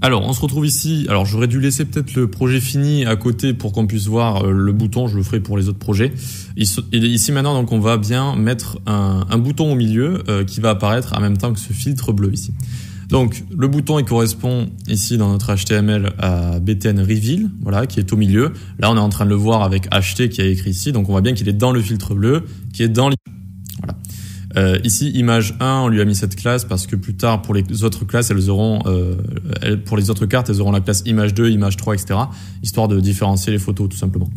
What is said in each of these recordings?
Alors, on se retrouve ici. Alors, j'aurais dû laisser peut-être le projet fini à côté pour qu'on puisse voir le bouton. Je le ferai pour les autres projets. Ici maintenant, donc, on va bien mettre un bouton au milieu qui va apparaître en même temps que ce filtre bleu ici. Donc, le bouton, il correspond ici dans notre HTML à BTN Reveal, voilà, qui est au milieu. Là, on est en train de le voir avec HT qui est écrit ici. Donc, on voit bien qu'il est dans le filtre bleu, qui est dans voilà. Ici, image 1, on lui a mis cette classe parce que plus tard, pour les autres classes, elles auront, pour les autres cartes, elles auront la classe image 2, image 3, etc. Histoire de différencier les photos, tout simplement.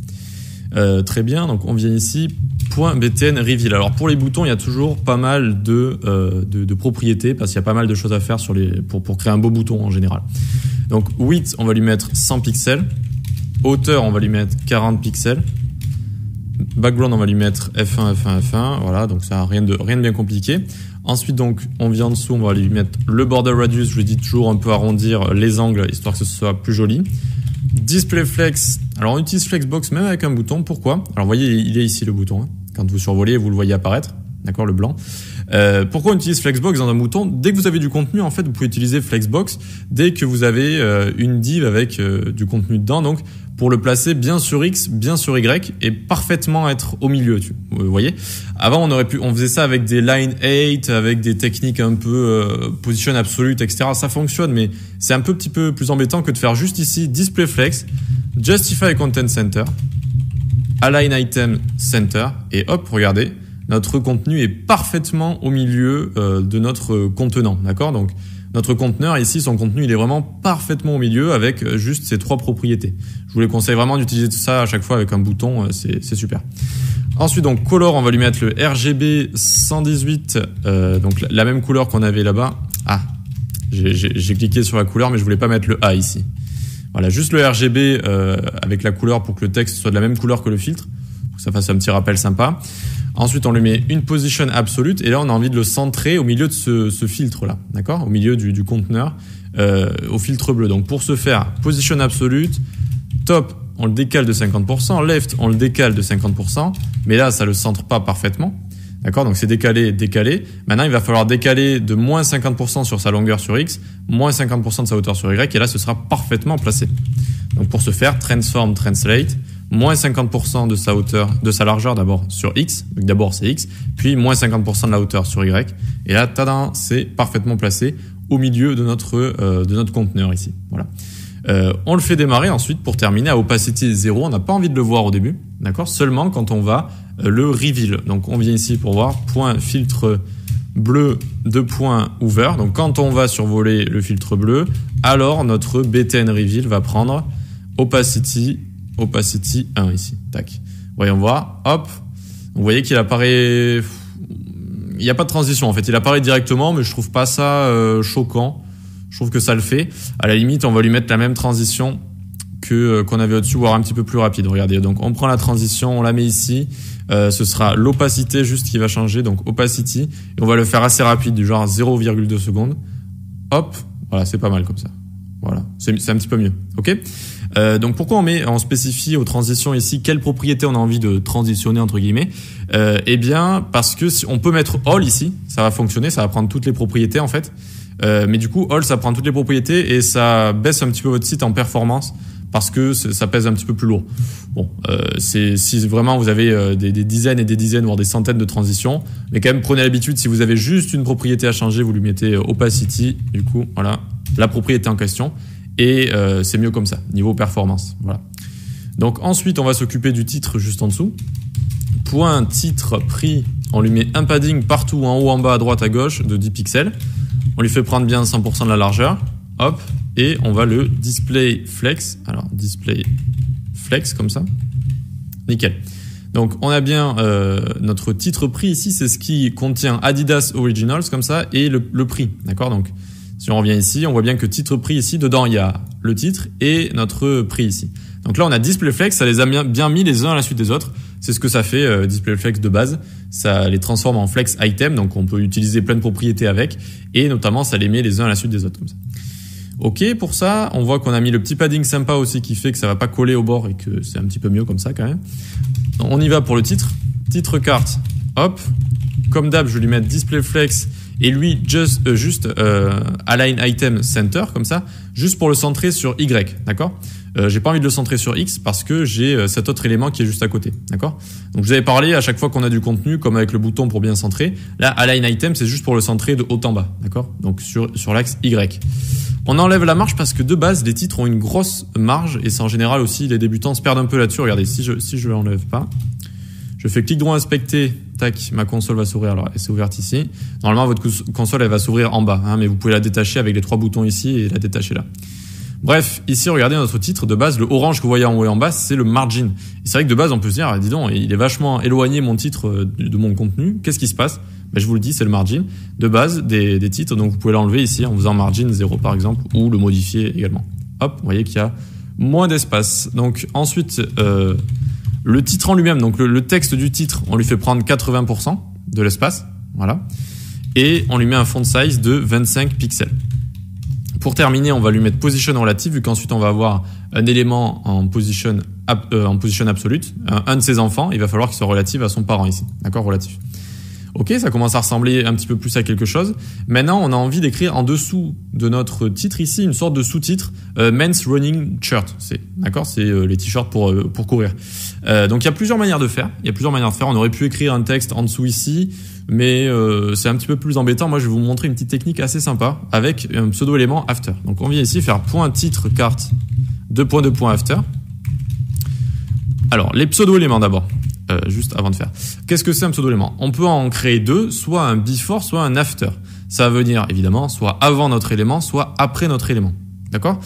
Très bien, donc on vient ici, .btn reveal. Alors pour les boutons, il y a toujours pas mal de propriétés parce qu'il y a pas mal de choses à faire pour créer un beau bouton en général. Donc width, on va lui mettre 100 pixels. Hauteur, on va lui mettre 40 pixels. Background, on va lui mettre F1, F1, F1. Voilà, donc ça rien de bien compliqué. Ensuite, donc, on vient en dessous, on va lui mettre le border radius. Je lui dis toujours un peu arrondir les angles histoire que ce soit plus joli. Display flex. Alors, on utilise Flexbox même avec un bouton. Pourquoi? Alors, vous voyez, il est ici le bouton. Hein. Quand vous survolez, vous le voyez apparaître. D'accord, le blanc. Pourquoi on utilise Flexbox dans un bouton? Dès que vous avez du contenu, en fait, vous pouvez utiliser Flexbox dès que vous avez une div avec du contenu dedans. Donc, pour le placer bien sur X, bien sur Y et parfaitement être au milieu. Vous voyez? Avant, on faisait ça avec des line 8, avec des techniques un peu position absolute, etc. Ça fonctionne, mais c'est un petit peu plus embêtant que de faire juste ici Display Flex, Justify Content Center, Align Item Center et hop, regardez. Notre contenu est parfaitement au milieu de notre contenant, d'accord? Donc, notre conteneur ici, son contenu, il est vraiment parfaitement au milieu avec juste ces trois propriétés. Je vous les conseille vraiment d'utiliser tout ça à chaque fois avec un bouton, c'est super. Ensuite, donc, color, on va lui mettre le RGB 118, donc la même couleur qu'on avait là-bas. Ah, j'ai cliqué sur la couleur, mais je voulais pas mettre le A ici. Voilà, juste le RGB avec la couleur pour que le texte soit de la même couleur que le filtre, pour que ça fasse un petit rappel sympa. Ensuite, on lui met une position absolute et là, on a envie de le centrer au milieu de ce filtre-là, d'accord? Au milieu du conteneur, au filtre bleu. Donc, pour ce faire, position absolute, top, on le décale de 50%, left, on le décale de 50%, mais là, ça le centre pas parfaitement, d'accord? Donc, c'est décalé, décalé. Maintenant, il va falloir décaler de moins 50% sur sa longueur sur X, moins 50% de sa hauteur sur Y, et là, ce sera parfaitement placé. Donc, pour ce faire, transform, translate, moins 50% de sa hauteur, de sa largeur d'abord sur X, donc d'abord c'est X, puis moins 50% de la hauteur sur Y, et là, tadam, c'est parfaitement placé au milieu de notre conteneur ici. Voilà. On le fait démarrer ensuite pour terminer à opacity 0. On n'a pas envie de le voir au début, d'accord? Seulement quand on va le reveal. Donc on vient ici pour voir point filtre bleu de point ouvert. Donc quand on va survoler le filtre bleu, alors notre BTN reveal va prendre opacity 1 ici. Tac. Voyons voir. Hop. Vous voyez qu'il apparaît. Il n'y a pas de transition en fait. Il apparaît directement, mais je trouve pas ça choquant. Je trouve que ça le fait. À la limite, on va lui mettre la même transition qu'on avait au-dessus, voire un petit peu plus rapide. Regardez. Donc, on prend la transition, on la met ici. Ce sera l'opacité juste qui va changer. Donc, opacity. Et on va le faire assez rapide, du genre 0,2 secondes. Hop. Voilà, c'est pas mal comme ça. Voilà. C'est un petit peu mieux. OK? Donc pourquoi on spécifie aux transitions ici quelle propriété on a envie de transitionner entre guillemets? Eh bien parce que si on peut mettre all ici, ça va fonctionner, ça va prendre toutes les propriétés en fait. Mais du coup all ça prend toutes les propriétés et ça baisse un petit peu votre site en performance parce que ça pèse un petit peu plus lourd. Bon, si vraiment vous avez des dizaines et des dizaines voire des centaines de transitions, mais quand même prenez l'habitude, si vous avez juste une propriété à changer, vous lui mettez opacity, du coup voilà la propriété en question. Et c'est mieux comme ça, niveau performance. Voilà. Donc ensuite, on va s'occuper du titre juste en dessous. Point titre prix, on lui met un padding partout, en haut, en bas, à droite, à gauche, de 10 pixels. On lui fait prendre bien 100% de la largeur. Hop, et on va le display flex. Alors, display flex, comme ça. Nickel. Donc, on a bien notre titre prix ici, c'est ce qui contient Adidas Originals, comme ça, et le prix. D'accord? Donc, si on revient ici, on voit bien que titre prix ici, dedans il y a le titre et notre prix ici. Donc là on a display flex, ça les a bien mis les uns à la suite des autres. C'est ce que ça fait display flex de base. Ça les transforme en flex item, donc on peut utiliser plein de propriétés avec et notamment ça les met les uns à la suite des autres comme ça. Ok, pour ça, on voit qu'on a mis le petit padding sympa aussi qui fait que ça va pas coller au bord et que c'est un petit peu mieux comme ça quand même. On y va pour le titre. Titre carte, hop. Comme d'hab, je vais lui mettre display flex et lui juste align item center comme ça, juste pour le centrer sur Y, d'accord? J'ai pas envie de le centrer sur X parce que j'ai cet autre élément qui est juste à côté, d'accord? Donc je vous avais parlé à chaque fois qu'on a du contenu, comme avec le bouton pour bien centrer. Là, align item, c'est juste pour le centrer de haut en bas, d'accord? Donc sur l'axe Y. On enlève la marge parce que de base, les titres ont une grosse marge et c'est en général aussi les débutants se perdent un peu là-dessus. Regardez, si je l'enlève pas, je fais clic droit inspecter, tac, ma console va s'ouvrir. Alors, elle s'est ouverte ici. Normalement, votre console, elle va s'ouvrir en bas, hein, mais vous pouvez la détacher avec les 3 boutons ici et la détacher là. Bref, ici, regardez notre titre de base, le orange que vous voyez en haut et en bas, c'est le margin. Et c'est vrai que de base, on peut se dire, dis donc, il est vachement éloigné mon titre de mon contenu. Qu'est-ce qui se passe? Ben, je vous le dis, c'est le margin de base des titres. Donc, vous pouvez l'enlever ici en faisant margin 0 par exemple, ou le modifier également. Hop, vous voyez qu'il y a moins d'espace. Donc, ensuite, le titre en lui-même, donc le texte du titre, on lui fait prendre 80% de l'espace. Voilà. Et on lui met un font size de 25 pixels. Pour terminer, on va lui mettre position relative, vu qu'ensuite on va avoir un élément en position absolute, un de ses enfants, il va falloir qu'il soit relatif à son parent ici. D'accord, relatif. Ok, ça commence à ressembler un petit peu plus à quelque chose. Maintenant, on a envie d'écrire en dessous de notre titre ici une sorte de sous-titre, Men's Running Shirt. D'accord, c'est les t-shirts pour courir. Donc il y a plusieurs manières de faire. On aurait pu écrire un texte en dessous ici, mais c'est un petit peu plus embêtant. Moi, je vais vous montrer une petite technique assez sympa avec un pseudo-élément after. Donc on vient ici faire point titre carte 2 points after. Alors les pseudo-éléments d'abord. Juste avant de faire. Qu'est-ce que c'est un pseudo-élément? On peut en créer deux, soit un before, soit un after. Ça veut dire évidemment soit avant notre élément, soit après notre élément. D'accord?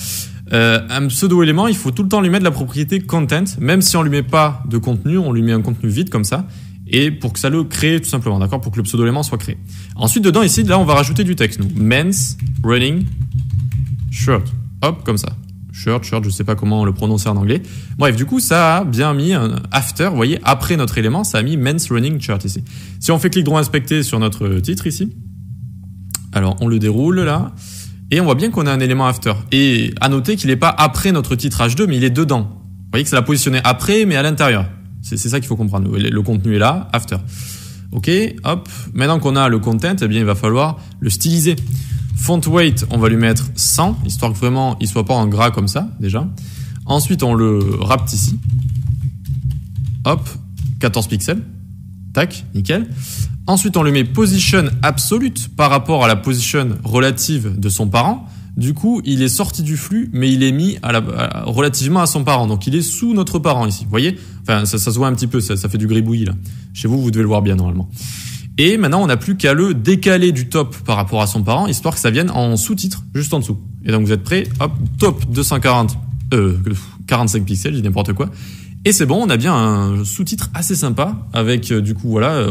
Un pseudo-élément, il faut tout le temps lui mettre la propriété content, même si on lui met pas de contenu, on lui met un contenu vide comme ça, et pour que ça le crée tout simplement, d'accord? Pour que le pseudo-élément soit créé. Ensuite, dedans ici, là, on va rajouter du texte, nous. Men's running shirt. Hop, comme ça. Shirt, je sais pas comment le prononcer en anglais. Bref, du coup, ça a bien mis un after, vous voyez, après notre élément, ça a mis men's running shirt ici. Si on fait clic droit inspecter sur notre titre ici, alors on le déroule là, et on voit bien qu'on a un élément after. Et à noter qu'il n'est pas après notre titre H2, mais il est dedans. Vous voyez que ça l'a positionné après, mais à l'intérieur. C'est ça qu'il faut comprendre. Le contenu est là, after. Ok, hop. Maintenant qu'on a le content, eh bien, il va falloir le styliser. Font weight, on va lui mettre 100, histoire que vraiment il soit pas en gras comme ça, déjà. Ensuite, on le rapt ici. Hop, 14 pixels. Tac, nickel. Ensuite, on lui met position absolute par rapport à la position relative de son parent. Du coup, il est sorti du flux, mais il est mis relativement à son parent. Donc, il est sous notre parent ici. Vous voyez? Enfin, ça se voit un petit peu, ça fait du gribouillis là. Chez vous, vous devez le voir bien normalement. Et maintenant, on n'a plus qu'à le décaler du top par rapport à son parent, histoire que ça vienne en sous-titre, juste en dessous. Et donc, vous êtes prêts? Hop, top 45 pixels, je dis n'importe quoi. Et c'est bon, on a bien un sous-titre assez sympa avec du coup voilà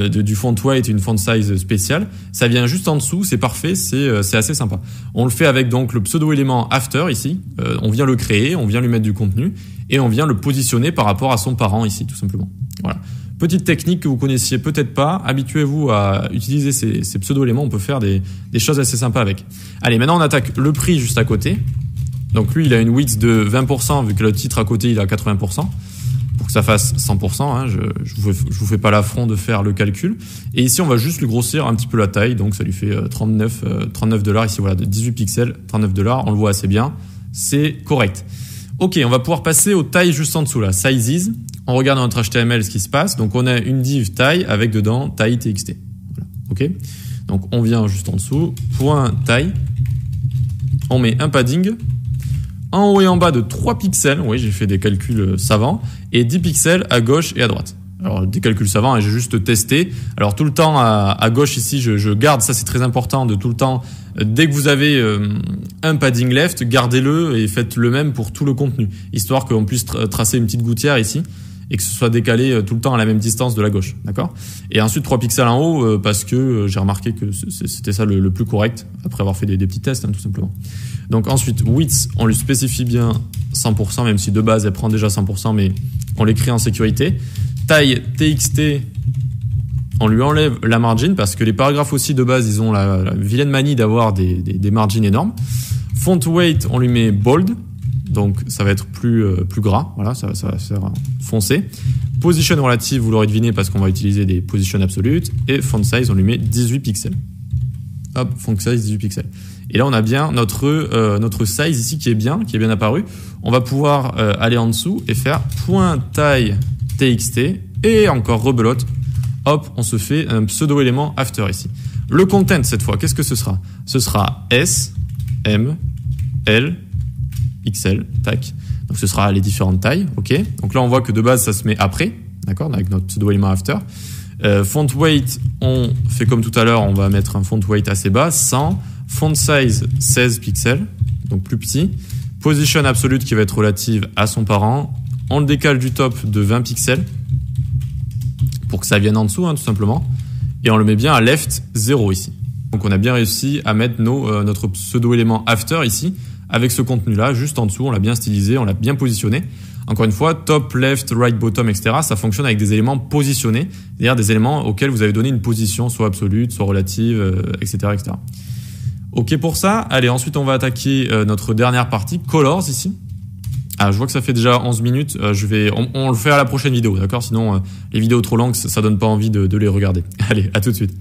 du font weight et une font size spéciale. Ça vient juste en dessous, c'est parfait, c'est assez sympa. On le fait avec donc le pseudo-élément after ici. On vient le créer, on vient lui mettre du contenu et on vient le positionner par rapport à son parent ici, tout simplement. Voilà. Petite technique que vous connaissiez peut-être pas. Habituez-vous à utiliser ces pseudo-éléments. On peut faire des choses assez sympas avec. Allez, maintenant on attaque le prix juste à côté. Donc lui, il a une width de 20%, vu que le titre à côté, il a 80%. Pour que ça fasse 100%, hein, je vous fais pas l'affront de faire le calcul. Et ici, on va juste lui grossir un petit peu la taille. Donc ça lui fait $39 ici, voilà, de 18 pixels, $39. On le voit assez bien. C'est correct. Ok, on va pouvoir passer aux tailles juste en dessous là. Sizes. On regarde dans notre HTML ce qui se passe. Donc on a une div taille avec dedans taille txt. Voilà. Ok. Donc on vient juste en dessous. Point taille. On met un padding. En haut et en bas de 3 pixels, oui, j'ai fait des calculs savants, et 10 pixels à gauche et à droite. Alors, des calculs savants, j'ai juste testé. Alors, tout le temps, à gauche ici, je garde, ça c'est très important, de tout le temps, dès que vous avez un padding left, gardez-le et faites le même pour tout le contenu, histoire qu'on puisse tracer une petite gouttière ici, et que ce soit décalé tout le temps à la même distance de la gauche, d'accord? Et ensuite 3 pixels en haut, parce que j'ai remarqué que c'était ça le plus correct, après avoir fait des petits tests, hein, tout simplement. Donc ensuite, width, on lui spécifie bien 100%, même si de base elle prend déjà 100%, mais on l'écrit en sécurité. Taille txt, on lui enlève la margin, parce que les paragraphes aussi de base, ils ont la vilaine manie d'avoir des margins énormes. Font weight, on lui met bold, donc ça va être plus gras, voilà, ça va faire foncé. Position relative, vous l'aurez deviné parce qu'on va utiliser des positions absolutes. Et font size, on lui met 18 pixels. Hop, font size 18 pixels. Et là, on a bien notre size ici qui est bien apparu. On va pouvoir aller en dessous et faire .taille txt et encore rebelote. Hop, on se fait un pseudo-élément after ici. Le content, cette fois, qu'est-ce que ce sera? Ce sera S, M, L, XL, tac. Donc, ce sera les différentes tailles, ok. Donc là, on voit que de base, ça se met après, d'accord, avec notre pseudo-élément after. Font weight, on fait comme tout à l'heure, on va mettre un font weight assez bas, 100. Font size, 16 pixels, donc plus petit. Position absolute qui va être relative à son parent. On le décale du top de 20 pixels pour que ça vienne en dessous, hein, tout simplement. Et on le met bien à left 0 ici. Donc on a bien réussi à mettre notre pseudo-élément after ici, avec ce contenu-là, juste en dessous. On l'a bien stylisé, on l'a bien positionné. Encore une fois, top, left, right, bottom, etc. Ça fonctionne avec des éléments positionnés, c'est-à-dire des éléments auxquels vous avez donné une position, soit absolue, soit relative, etc., etc. Ok pour ça. Allez, ensuite on va attaquer notre dernière partie, colors ici. Ah, je vois que ça fait déjà 11 minutes. On le fait à la prochaine vidéo, d'accord? Sinon, les vidéos trop longues, ça donne pas envie de les regarder. Allez, à tout de suite.